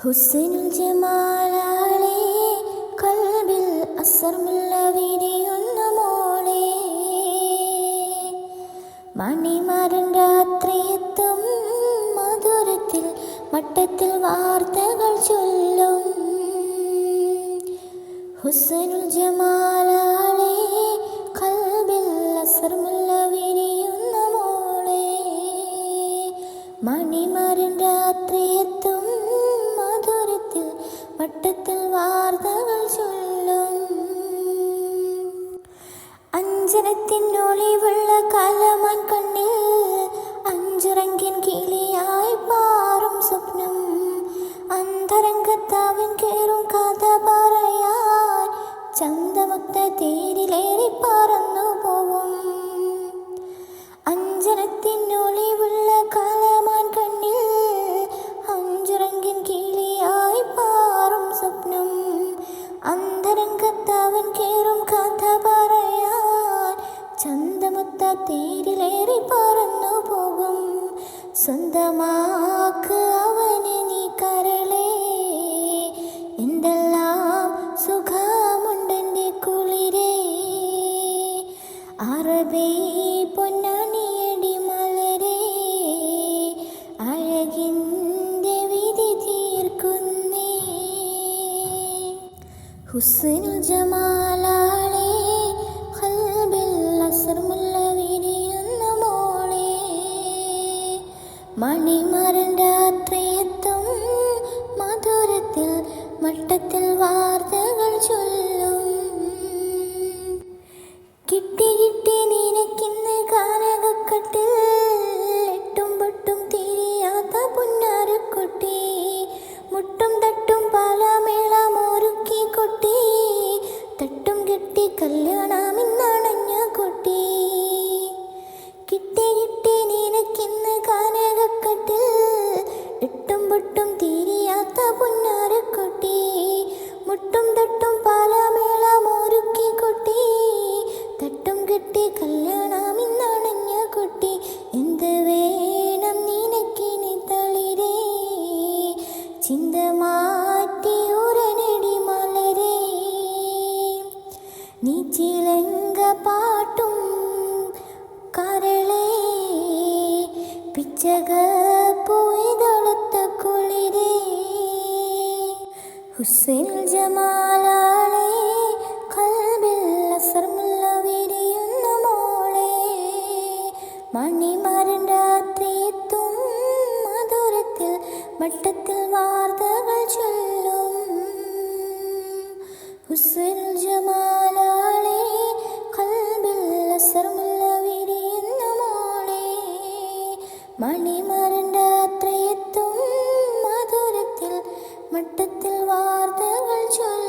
ഹുസ്നുൽ ജമാലാളെ കൽബിൽ അസർമുള്ള വിരിയുന്ന മോളെ, മണിമാരൻ രാത്രിയെത്തും മധുരത്തിൽ മട്ടത്തിൽ വാർത്തകൾ ചൊല്ലും. ഹുസ്നുൽ ജമാലാളെ കൽബിൽ അസർമുള്ള വിരിയുന്ന മോളെ, മണിമാരൻ രാത്രിയെത്തും മധുരത്തിൽ മട്ടത്തിൽ വാർത്തകൾ ചൊല്ലും. അഞ്ചനത്തിനൊളിവുള്ള കലമാൻ കണ്ണിൽ അഞ്ചുറങ്കിൻ കിളിയായി പാറും സ്വപ്നം. അന്തരംഗത്താവിൻ കേറും കഥ പറയാൻ ചന്തമൊത്ത തേരിലേറി പറന്നു പോവും. അഞ്ചനത്തിനൊളിവുള്ള കലമാൻ കണ്ണിൽ അഞ്ചുറങ്കിൻ കിളിയായി പാറും സ്വപ്നം. അന്തരംഗത്താവൻ കേറും കഥ പറയാൻ ചന്തമൊത്ത തേരിലേറി പറന്നു പോകും. സ്വന്തമാക്ക് അവനെ നീ കരളേ, എന്തെല്ലാം സുഖമുണ്ടെൻ്റെ കുളിരേ. അറബി പൊന്നാണിയടി മലരേ, അഴകിൻ്റെ വിധി തീർക്കുന്നേ. ഹുസ്നുൽ ജമാലാളെ ഖൽബിൽ അസർമുള്ള വിരിയുന്ന മോളെ, മണിമാരൻ രാത്രിയെത്തും മധുരത്തിൽ മട്ടത്തിൽ വാർത്തകൾ ചൊല്ലും. കിട്ടി കിട്ടി നിനക്കിന്ന് കാനകക്കട്ടിൽ എട്ടും പൊട്ടും തിരിയാത്ത പുന്നാരക്കുട്ടി. മുട്ടും തട്ടും പാലമേളമൊരുക്കി കൊട്ടി, തട്ടും കെട്ടി കല്യാണമിന്നണഞ്ഞ കൊട്ടി. കിട്ടി കിട്ടി നിനക്കിന്ന് കാനകക്കട്ടിൽ എട്ടും പൊട്ടും തിരിയാത്ത പുന്നാരക്കുട്ടി. മുട്ടും തട്ടും പാലമേളമൊരുക്കി കൊട്ടി, തട്ടും കെട്ടി കല്യാണമിന്നണഞ്ഞ കൊട്ടി. എന്ത് വേണം നിനക്കിനി തളിരേ, ചിന്ത മാറ്റി ഉരനടി മലരേ. നീ ചിലങ്ക പാട്ടും കരളേ, പിച്ചക പോയതൊളുത്ത കുളിരേ. ഹുസ്നുൽ ജമാലാളെ ഖൽബിൽ അസർമുള്ള വിരിയുന്ന മോളെ, മണിമാരൻ രാത്രിയെത്തും മധുരത്തിൽ മട്ടത്തിൽ വാർത്തകൾ ചൊല്ലും. ഹുസ്നുൽ ജമാലാളെ ഖൽബിൽ അസർമുള്ള വിരിയുന്ന മോളെ, മണിമാരൻ രാത്രിയെത്തും മധുരത്തിൽ മട്ടത്തിൽ വാർത്തകൾ ചൊല്ലും.